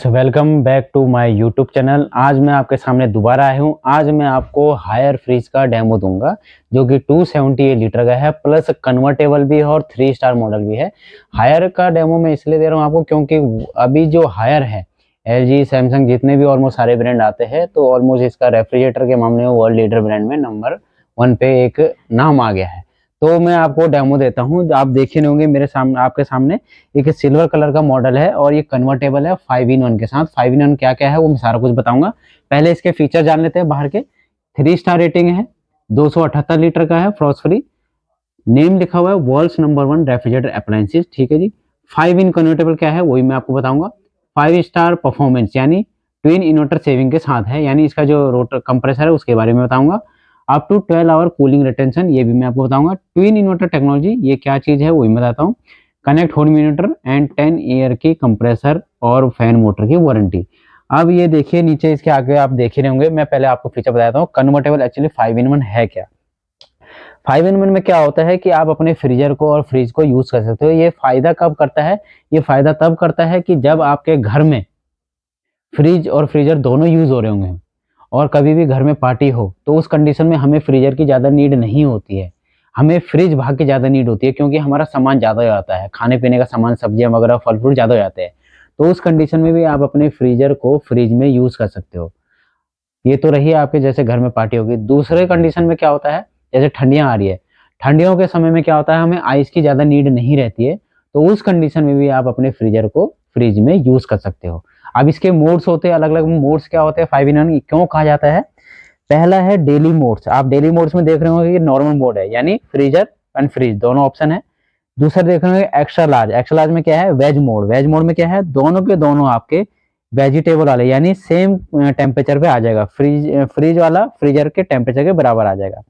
Friends, welcome back to my YouTube channel. आज मैं आपके सामने दोबारा आया हूँ। आज मैं आपको हायर फ्रिज का डेमो दूंगा जो कि 278 लीटर का है, प्लस कन्वर्टेबल भी है और 3 स्टार मॉडल भी है। हायर का डेमो मैं इसलिए दे रहा हूँ आपको क्योंकि अभी जो हायर है, एलजी, सैमसंग, जितने भी ऑलमोस्ट सारे ब्रांड आते हैं, तो ऑलमोस्ट इसका रेफ्रिजरेटर के मामले में वर्ल्ड लीडर ब्रांड में नंबर 1 पे एक नाम आ गया है। तो मैं आपको डेमो देता हूँ। आप देखे नहीं होंगे, मेरे सामने आपके सामने एक सिल्वर कलर का मॉडल है और ये कन्वर्टेबल है 5-in-1 के साथ। 5-in-1 क्या क्या है वो मैं सारा कुछ बताऊंगा। पहले इसके फीचर जान लेते हैं बाहर के। 3 स्टार रेटिंग है, 278 लीटर का है, फ्रॉस्ट फ्री, नेम लिखा हुआ है वर्ल्ड्स नंबर 1 रेफ्रिजरेटर अप्लायंसेस। ठीक है जी। 5-in कन्वर्टेबल क्या है वही मैं आपको बताऊंगा। 5 स्टार परफॉर्मेंस यानी ट्विन इन्वर्टर सेविंग के साथ है, यानी इसका जो रोटर कंप्रेसर है उसके बारे में बताऊंगा। Up to 12 hour cooling retention ये भी मैं आपको बताऊंगा। ट्विन इन्वर्टर टेक्नोलॉजी ये क्या चीज है वही मैं बताता हूँ। Connect home inverter and 10 year की कंप्रेसर और फैन मोटर की वारंटी। अब ये देखिए नीचे इसके आगे आप देख ही रहे होंगे। मैं पहले आपको फीचर बताता हूँ कन्वर्टेबल एक्चुअली 5-in-1 है क्या। 5-in-1 में क्या होता है कि आप अपने फ्रीजर को और फ्रिज को यूज कर सकते हो। ये फायदा कब करता है? ये फायदा तब करता है कि जब आपके घर में फ्रिज और फ्रीजर दोनों यूज हो रहे होंगे और कभी भी घर में पार्टी हो, तो उस कंडीशन में हमें फ्रीजर की ज़्यादा नीड नहीं होती है, हमें फ्रिज भाग की ज़्यादा नीड होती है, क्योंकि हमारा सामान ज़्यादा हो जाता है, खाने पीने का सामान, सब्जियां वगैरह, फल फ्रूट ज़्यादा हो जाते हैं। तो उस कंडीशन में भी आप अपने फ्रीजर को फ्रिज में यूज़ कर सकते हो। ये तो रही आपके जैसे घर में पार्टी होगी। दूसरे कंडीशन में क्या होता है, जैसे ठंडियाँ आ रही है, ठंडियों के समय में क्या होता है, हमें आइस की ज़्यादा नीड नहीं रहती है, तो उस कंडीशन में भी आप अपने फ्रीजर को फ्रिज में यूज़ कर सकते हो। अब इसके मोड्स होते हैं, अलग अलग मोड्स क्या होते हैं 5-in-1 क्यों कहा जाता है। पहला है डेली मोड्स। आप डेली मोड्स में देख रहे होंगे कि नॉर्मल मोड है, यानी फ्रीजर एंड फ्रीज दोनों ऑप्शन है। दूसरा देख रहे होंगे एक्स्ट्रा लार्ज। एक्स्ट्रा लार्ज में क्या है, वेज मोड। वेज मोड में क्या है, दोनों के दोनों आपके वेजिटेबल वाले, यानी सेम टेम्परेचर पे आ जाएगा। फ्रीज वाला फ्रीजर के टेम्परेचर के बराबर आ जाएगा।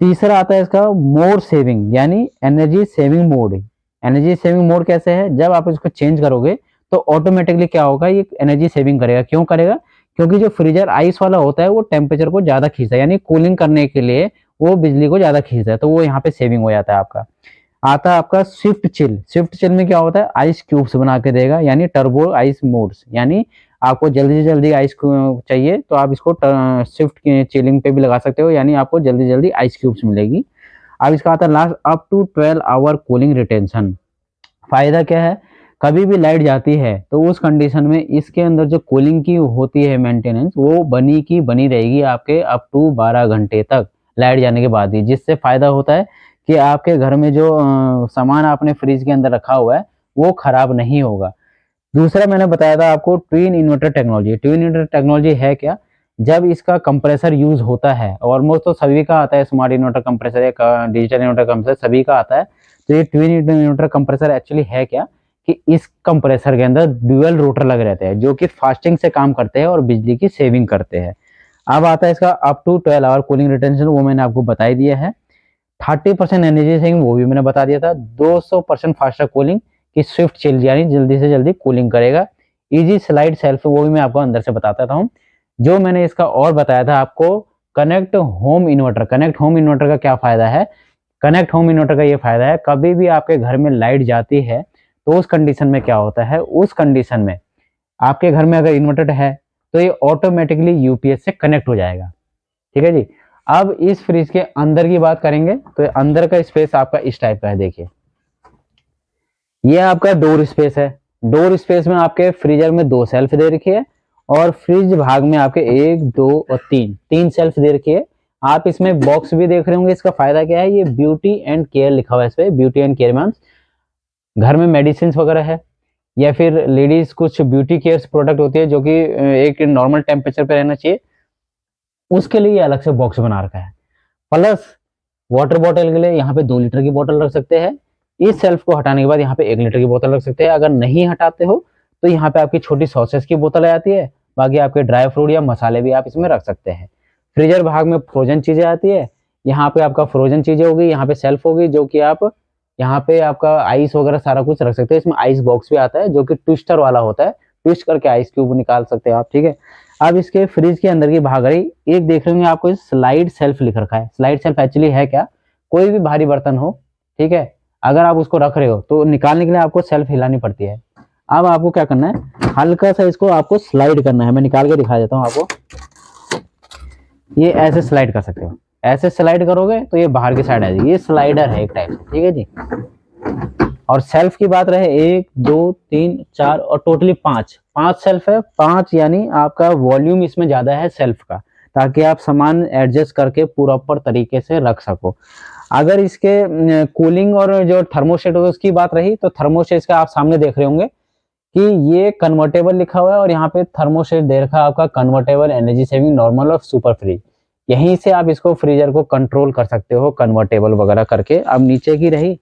तीसरा आता है इसका मोड सेविंग, यानी energy saving mode. Energy saving mode कैसे है, जब आप इसको चेंज करोगे तो ऑटोमेटिकली क्या होगा, ये एनर्जी सेविंग करेगा। क्यों करेगा? क्योंकि जो फ्रीजर आइस वाला होता है वो टेम्परेचर को ज्यादा खींचता है, यानी कूलिंग करने के लिए वो बिजली को ज्यादा खींचता है, तो वो यहाँ पे सेविंग हो जाता है आपका। आता है आपका स्विफ्ट चिल। स्विफ्ट चिल में क्या होता है, आइस क्यूब्स बना के देगा, यानी टर्बो आइस मोड्स, यानी आपको जल्दी से जल्दी आइस चाहिए तो आप इसको स्विफ्ट चिलिंग पे भी लगा सकते हो, यानी आपको जल्दी जल्दी आइस क्यूब्स मिलेगी। अब इसका आता है last up to 12 hour cooling retention. फायदा क्या है, कभी भी लाइट जाती है तो उस कंडीशन में इसके अंदर जो कूलिंग की होती है मेंटेनेंस, वो बनी की बनी रहेगी आपके अप टू 12 घंटे तक लाइट जाने के बाद ही। जिससे फायदा होता है कि आपके घर में जो सामान आपने फ्रिज के अंदर रखा हुआ है वो खराब नहीं होगा। दूसरा मैंने बताया था आपको twin inverter technology. Twin inverter technology है क्या, जब इसका कंप्रेसर यूज होता है, ऑलमोस्ट तो सभी का आता है, स्मार्ट इन्वर्टर कंप्रेसर या डिजिटल इन्वर्टर कंप्रेसर सभी का आता है। तो ये ट्विन इन्वर्टर कंप्रेसर एक्चुअली है क्या कि इस कंप्रेसर के अंदर ड्यूअल रोटर लगे रहते हैं जो कि फास्टिंग से काम करते हैं और बिजली की सेविंग करते हैं। अब आता है इसका up to 12 hour cooling retention, वो मैंने आपको बता ही दिया है। 30% एनर्जी सेविंग वो भी मैंने बता दिया था। 200% फास्टर कूलिंग की स्विफ्ट चिल, यानी जल्दी से जल्दी कूलिंग करेगा। इजी स्लाइड सेल्फ, वो भी मैं आपको अंदर से बताता हूँ। जो मैंने इसका और बताया था आपको, connect home inverter. Connect home inverter का क्या फायदा है, कनेक्ट होम इन्वर्टर का ये फायदा है, कभी भी आपके घर में लाइट जाती है तो उस कंडीशन में क्या होता है, उस कंडीशन में आपके घर में अगर इन्वर्टर है तो ये ऑटोमेटिकली यूपीएस से कनेक्ट हो जाएगा। ठीक है जी। अब इस फ्रिज के अंदर की बात करेंगे तो अंदर का स्पेस आपका इस टाइप का है। देखिए ये आपका डोर स्पेस है। डोर स्पेस में आपके फ्रीजर में 2 सेल्फ दे रखी है और फ्रिज भाग में आपके 1, 2 और 3 सेल्फ दे रखी है। आप इसमें बॉक्स भी देख रहे होंगे। इसका फायदा क्या है, ये ब्यूटी एंड केयर लिखा हुआ है इस पे। ब्यूटी एंड केयर मींस घर में मेडिसिन वगैरह है या फिर लेडीज कुछ ब्यूटी केयर प्रोडक्ट होती है जो कि एक नॉर्मल टेम्परेचर पे रहना चाहिए, उसके लिए अलग से बॉक्स बना रखा है। प्लस वाटर बॉटल के लिए यहाँ पे 2 लीटर की बोतल रख सकते हैं। इस सेल्फ को हटाने के बाद यहाँ पे 1 लीटर की बोतल रख सकते हैं। अगर नहीं हटाते हो तो यहाँ पे आपकी छोटी सॉसेस की बोतल आ जाती है। बाकी आपके ड्राई फ्रूट या मसाले भी आप इसमें रख सकते हैं। फ्रीजर भाग में फ्रोजन चीजें आती है। यहाँ पे आपका फ्रोजन चीजें होगी, यहाँ पे सेल्फ होगी जो कि आप यहाँ पे आपका आइस वगैरह सारा कुछ रख सकते हैं। इसमें आइस बॉक्स भी आता है जो कि ट्विस्टर वाला होता है, ट्विस्ट करके आइस क्यूब निकाल सकते हैं आप। ठीक है। अब इसके फ्रिज के अंदर की भाग रही, एक देख रहे होंगे आपको स्लाइड सेल्फ लिख रखा है। स्लाइड सेल्फ एक्चुअली है क्या, कोई भी भारी बर्तन हो, ठीक है, अगर आप उसको रख रहे हो तो निकालने के लिए आपको सेल्फ हिलानी पड़ती है। अब आपको क्या करना है, हल्का सा इसको आपको स्लाइड करना है। मैं निकाल के दिखा देता हूँ आपको। ये ऐसे स्लाइड कर सकते हो, ऐसे स्लाइड करोगे तो ये बाहर की साइड आ जाएगी। ये स्लाइडर है एक टाइप से, ठीक है जी। और सेल्फ की बात रहे, 1 2 3 4 और टोटली 5 सेल्फ है। 5 यानी आपका वॉल्यूम इसमें ज्यादा है सेल्फ का, ताकि आप सामान एडजस्ट करके प्रॉपर तरीके से रख सको। अगर इसके कूलिंग और जो थर्मोस्टेट होगा उसकी बात रही, तो थर्मोस्टेट का आप सामने देख रहे होंगे कि ये कन्वर्टेबल लिखा हुआ है और यहाँ पे थर्मोस्टेट दे रखा है आपका कन्वर्टेबल, एनर्जी सेविंग, नॉर्मल और सुपर फ्रीज। यहीं से आप इसको फ्रीजर को कंट्रोल कर सकते हो कन्वर्टेबल वगैरह करके। अब नीचे की रही,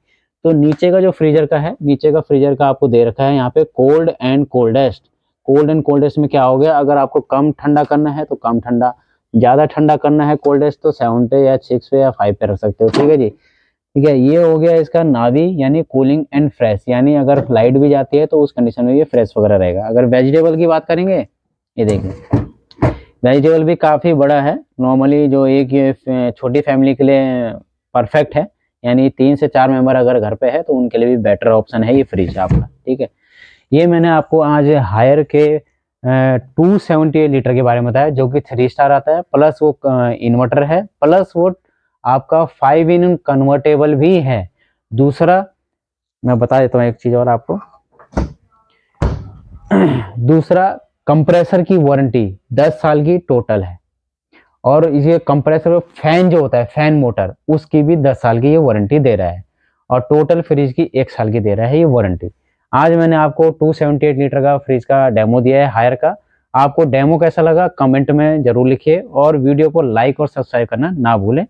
तो नीचे का जो फ्रीजर का है, नीचे का फ्रीजर का आपको दे रखा है यहाँ पे cold and coldest. Cold and coldest में क्या हो गया, अगर आपको कम ठंडा करना है तो कम ठंडा, ज्यादा ठंडा करना है कोल्डेस्ट तो 7 पे या 6 पे या 5 पे रख सकते हो, ठीक है जी। ठीक है, ये हो गया इसका नावी यानी कूलिंग एंड फ्रेश, यानी अगर लाइट भी जाती है तो उस कंडीशन में ये फ्रेश वगैरह रहेगा। अगर वेजिटेबल की बात करेंगे, ये देखिए वेजिटेबल भी काफ़ी बड़ा है। नॉर्मली जो एक ये छोटी फैमिली के लिए परफेक्ट है, यानी 3 से 4 मेंबर अगर घर पे है तो उनके लिए भी बेटर ऑप्शन है ये फ्रिज आपका, ठीक है। ये मैंने आपको आज हायर के 278 लीटर के बारे में बताया, जो कि 3 स्टार आता है, प्लस वो इन्वर्टर है, प्लस वो आपका 5 इन कन्वर्टेबल भी है। दूसरा मैं बता देता हूँ एक चीज और आपको, दूसरा कंप्रेसर की वारंटी 10 साल की टोटल है, और ये कंप्रेसर फैन जो होता है, फैन मोटर, उसकी भी 10 साल की ये वारंटी दे रहा है, और टोटल फ्रिज की 1 साल की दे रहा है ये वारंटी। आज मैंने आपको 278 लीटर का फ्रिज का डेमो दिया है हायर का। आपको डेमो कैसा लगा कमेंट में जरूर लिखिए, और वीडियो को लाइक और सब्सक्राइब करना ना भूलें।